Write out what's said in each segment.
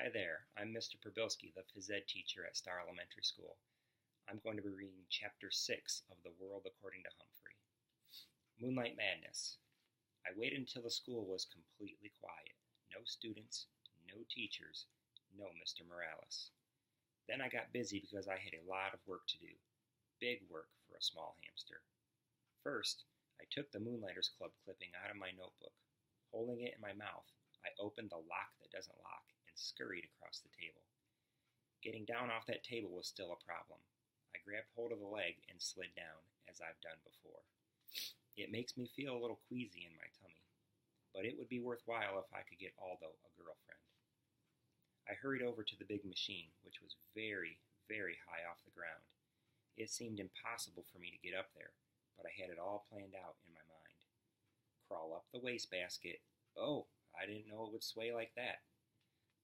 Hi there, I'm Mr. Probilski, the phys ed teacher at Star Elementary School. I'm going to be reading Chapter 6 of The World According to Humphrey. Moonlight Madness. I waited until the school was completely quiet. No students, no teachers, no Mr. Morales. Then I got busy because I had a lot of work to do. Big work for a small hamster. First, I took the Moonlighters Club clipping out of my notebook. Holding it in my mouth, I opened the lock that doesn't lock and scurried across the table. Getting down off that table was still a problem. I grabbed hold of the leg and slid down, as I've done before. It makes me feel a little queasy in my tummy, but it would be worthwhile if I could get Aldo a girlfriend. I hurried over to the big machine, which was very, very high off the ground. It seemed impossible for me to get up there, but I had it all planned out in my mind. Crawl up the wastebasket. Oh, I didn't know it would sway like that.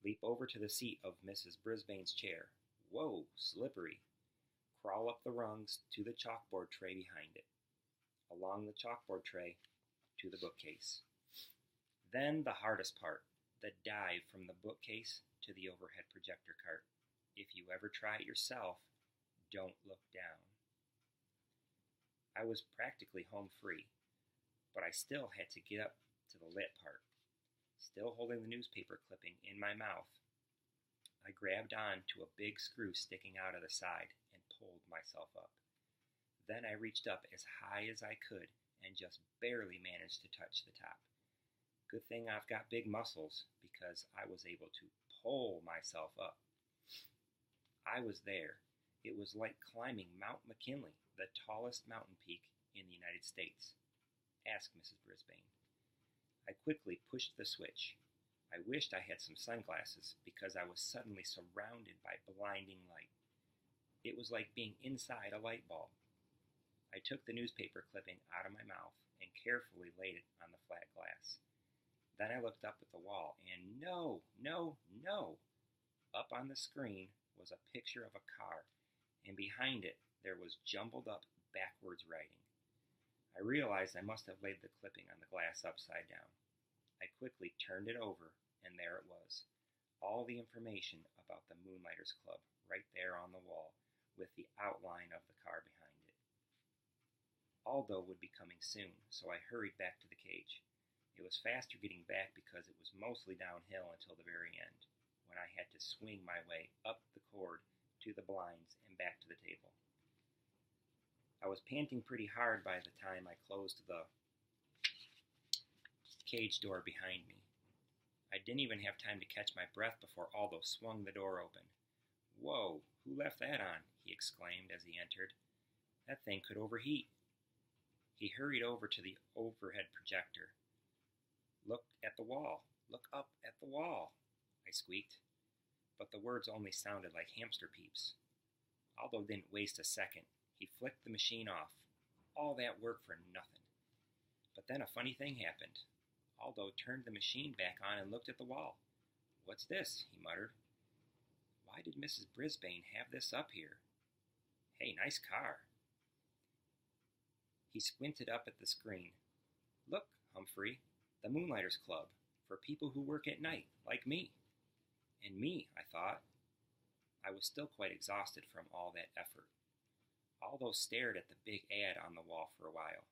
Leap over to the seat of Mrs. Brisbane's chair. Whoa, slippery. Crawl up the rungs to the chalkboard tray behind it. Along the chalkboard tray to the bookcase. Then the hardest part, the dive from the bookcase to the overhead projector cart. If you ever try it yourself, don't look down. I was practically home free, but I still had to get up to the lit part. Still holding the newspaper clipping in my mouth, I grabbed on to a big screw sticking out of the side and pulled myself up. Then I reached up as high as I could and just barely managed to touch the top. Good thing I've got big muscles because I was able to pull myself up. I was there. It was like climbing Mount McKinley, the tallest mountain peak in the United States. Ask Mrs. Brisbane. I quickly pushed the switch. I wished I had some sunglasses because I was suddenly surrounded by blinding light. It was like being inside a light bulb. I took the newspaper clipping out of my mouth and carefully laid it on the flat glass. Then I looked up at the wall and no! Up on the screen was a picture of a car, and behind it there was jumbled up backwards writing. I realized I must have laid the clipping on the glass upside down. I quickly turned it over, and there it was. All the information about the Moonlighters Club right there on the wall, with the outline of the car behind it. Aldo would be coming soon, so I hurried back to the cage. It was faster getting back because it was mostly downhill until the very end, when I had to swing my way up the cord to the blinds and back to the table. I was panting pretty hard by the time I closed the cage door behind me. I didn't even have time to catch my breath before Aldo swung the door open. Whoa, who left that on? He exclaimed as he entered. That thing could overheat. He hurried over to the overhead projector. Look at the wall. Look up at the wall, I squeaked. But the words only sounded like hamster peeps. Aldo didn't waste a second. He flicked the machine off. All that work for nothing. But then a funny thing happened. Aldo turned the machine back on and looked at the wall. What's this? He muttered. Why did Mrs. Brisbane have this up here? Hey, nice car. He squinted up at the screen. Look, Humphrey, the Moonlighters Club, for people who work at night, like me. And me, I thought. I was still quite exhausted from all that effort. Aldo stared at the big ad on the wall for a while.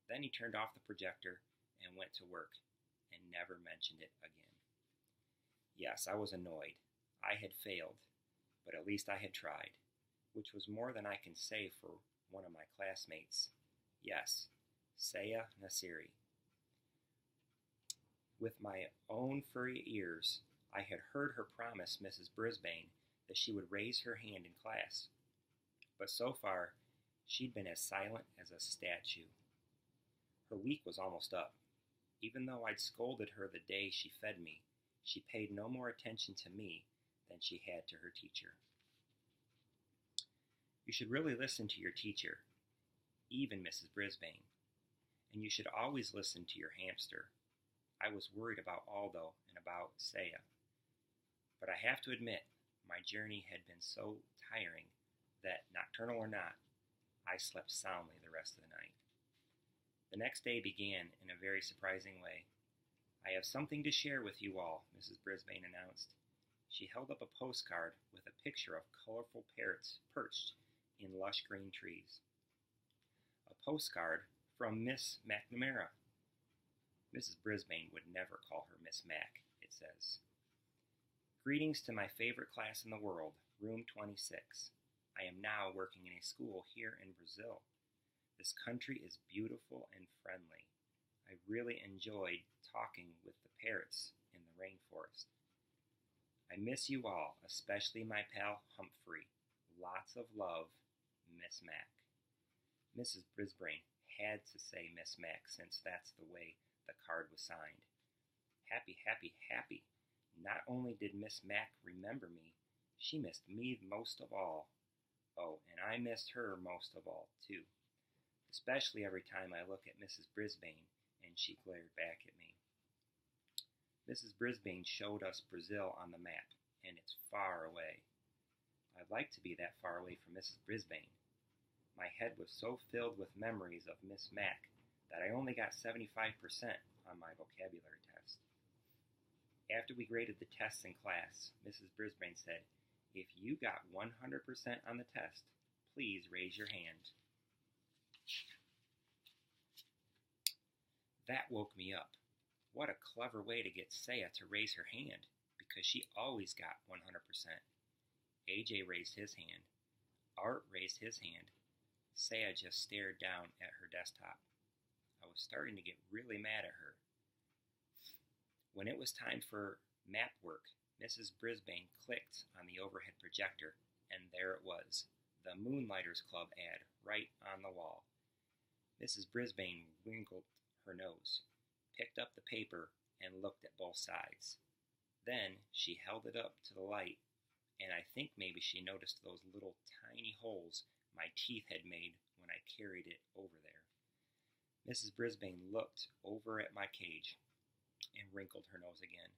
Then he turned off the projector and went to work, and never mentioned it again. Yes, I was annoyed. I had failed, but at least I had tried, which was more than I can say for one of my classmates. Yes, Saya Nasiri. With my own furry ears, I had heard her promise Mrs. Brisbane that she would raise her hand in class. But so far, she'd been as silent as a statue. Her week was almost up. Even though I'd scolded her the day she fed me, she paid no more attention to me than she had to her teacher. You should really listen to your teacher, even Mrs. Brisbane, and you should always listen to your hamster. I was worried about Aldo and about Saya, but I have to admit, my journey had been so tiring that, nocturnal or not, I slept soundly the rest of the night. The next day began in a very surprising way. I have something to share with you all, Mrs. Brisbane announced. She held up a postcard with a picture of colorful parrots perched in lush green trees. A postcard from Miss McNamara. Mrs. Brisbane would never call her Miss Mac, it says. Greetings to my favorite class in the world, room 26. I am now working in a school here in Brazil. This country is beautiful and friendly. I really enjoyed talking with the parrots in the rainforest. I miss you all, especially my pal Humphrey. Lots of love, Miss Mac. Mrs. Brisbane had to say Miss Mac since that's the way the card was signed. Happy, happy, happy. Not only did Miss Mac remember me, she missed me most of all. Oh, and I missed her most of all, too. Especially every time I look at Mrs. Brisbane and she glared back at me. Mrs. Brisbane showed us Brazil on the map, and it's far away. I'd like to be that far away from Mrs. Brisbane. My head was so filled with memories of Miss Mac that I only got 75% on my vocabulary test. After we graded the tests in class, Mrs. Brisbane said, "If you got 100% on the test, please raise your hand." That woke me up. What a clever way to get Saya to raise her hand, because she always got 100%. AJ raised his hand. Art raised his hand. Saya just stared down at her desktop. I was starting to get really mad at her. When it was time for map work, Mrs. Brisbane clicked on the overhead projector, and there it was, the Moonlighters Club ad right on the wall. Mrs. Brisbane wrinkled her nose, picked up the paper, and looked at both sides. Then she held it up to the light, and I think maybe she noticed those little tiny holes my teeth had made when I carried it over there. Mrs. Brisbane looked over at my cage and wrinkled her nose again.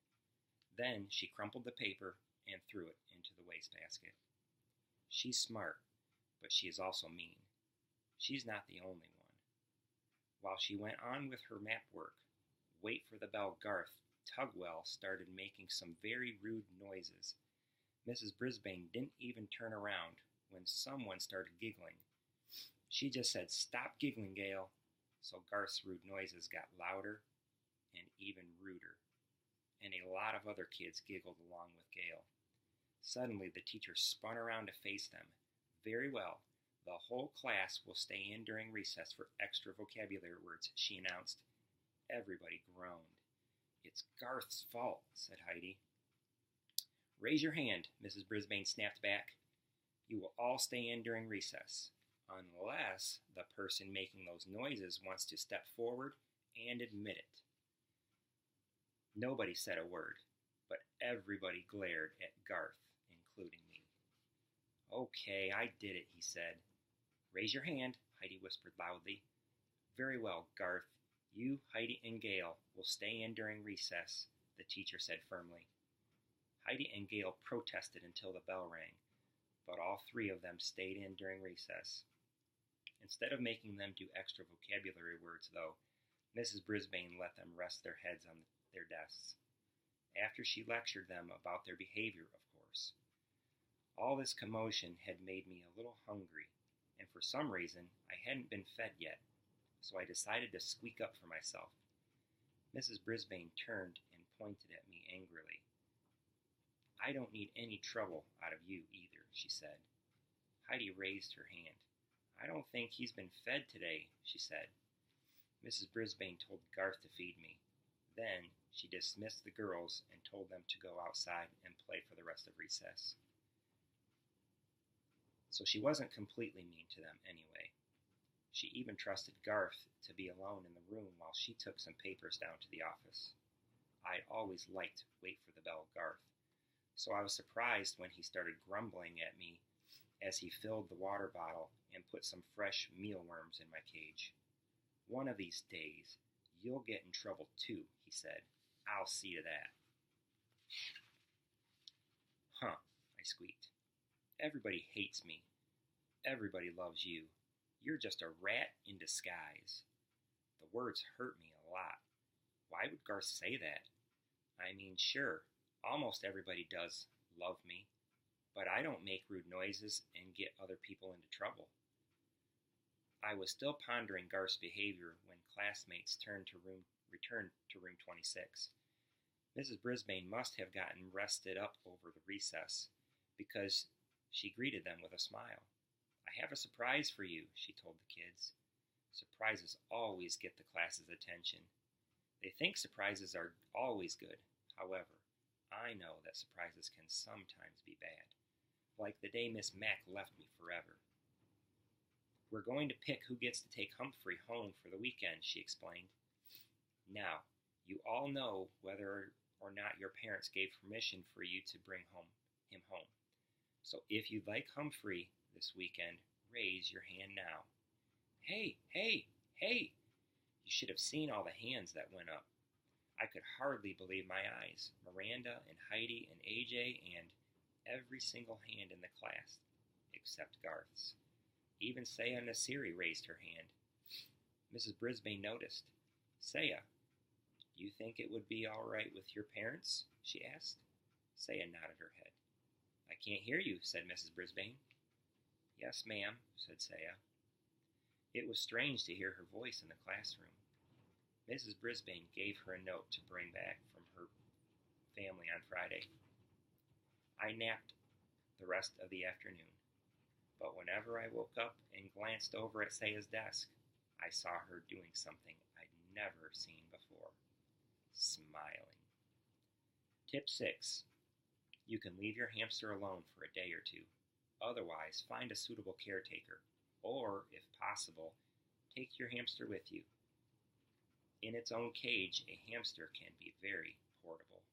Then she crumpled the paper and threw it into the wastebasket. She's smart, but she is also mean. She's not the only one. While she went on with her map work, wait for the bell Garth Tugwell started making some very rude noises. Mrs. Brisbane didn't even turn around when someone started giggling. She just said, "Stop giggling, Gail." So Garth's rude noises got louder and even ruder, and a lot of other kids giggled along with Gail. Suddenly the teacher spun around to face them. "Very well, the whole class will stay in during recess for extra vocabulary words," she announced. Everybody groaned. "It's Garth's fault," said Heidi. "Raise your hand," Mrs. Brisbane snapped back. "You will all stay in during recess, unless the person making those noises wants to step forward and admit it." Nobody said a word, but everybody glared at Garth, including me. "Okay, I did it," he said. "Raise your hand," Heidi whispered loudly. "Very well, Garth. You, Heidi, and Gail will stay in during recess," the teacher said firmly. Heidi and Gail protested until the bell rang, but all three of them stayed in during recess. Instead of making them do extra vocabulary words, though, Mrs. Brisbane let them rest their heads on their desks. After she lectured them about their behavior, of course. All this commotion had made me a little hungry, and for some reason I hadn't been fed yet, so I decided to squeak up for myself. Mrs. Brisbane turned and pointed at me angrily. "I don't need any trouble out of you either," she said. Heidi raised her hand. "I don't think he's been fed today," she said. Mrs. Brisbane told Garth to feed me. Then she dismissed the girls and told them to go outside and play for the rest of recess. So she wasn't completely mean to them anyway. She even trusted Garth to be alone in the room while she took some papers down to the office. I'd always liked Wait for the Bell Garth, so I was surprised when he started grumbling at me as he filled the water bottle and put some fresh mealworms in my cage. "One of these days, you'll get in trouble too," he said. "I'll see to that." "Huh," I squeaked. "Everybody hates me. Everybody loves you. You're just a rat in disguise." The words hurt me a lot. Why would Garth say that? I mean, sure, almost everybody does love me, but I don't make rude noises and get other people into trouble. I was still pondering Garth's behavior when classmates returned to room 26. Mrs. Brisbane must have gotten rested up over the recess, because she greeted them with a smile. "I have a surprise for you," she told the kids. Surprises always get the class's attention. They think surprises are always good. However, I know that surprises can sometimes be bad, like the day Miss Mack left me forever. "We're going to pick who gets to take Humphrey home for the weekend," she explained. "Now, you all know whether or not your parents gave permission for you to bring him home. So if you'd like Humphrey this weekend, raise your hand now." Hey, hey, hey! You should have seen all the hands that went up. I could hardly believe my eyes. Miranda and Heidi and AJ and every single hand in the class, except Garth's. Even Saya Nasiri raised her hand. Mrs. Brisbane noticed. "Saya, do you think it would be all right with your parents?" she asked. Saya nodded her head. "I can't hear you," said Mrs. Brisbane. "Yes, ma'am," said Saya. It was strange to hear her voice in the classroom. Mrs. Brisbane gave her a note to bring back from her family on Friday. I napped the rest of the afternoon, but whenever I woke up and glanced over at Saya's desk, I saw her doing something I'd never seen before: smiling. Tip 6. You can leave your hamster alone for a day or two. Otherwise, find a suitable caretaker, or, if possible, take your hamster with you. In its own cage, a hamster can be very portable.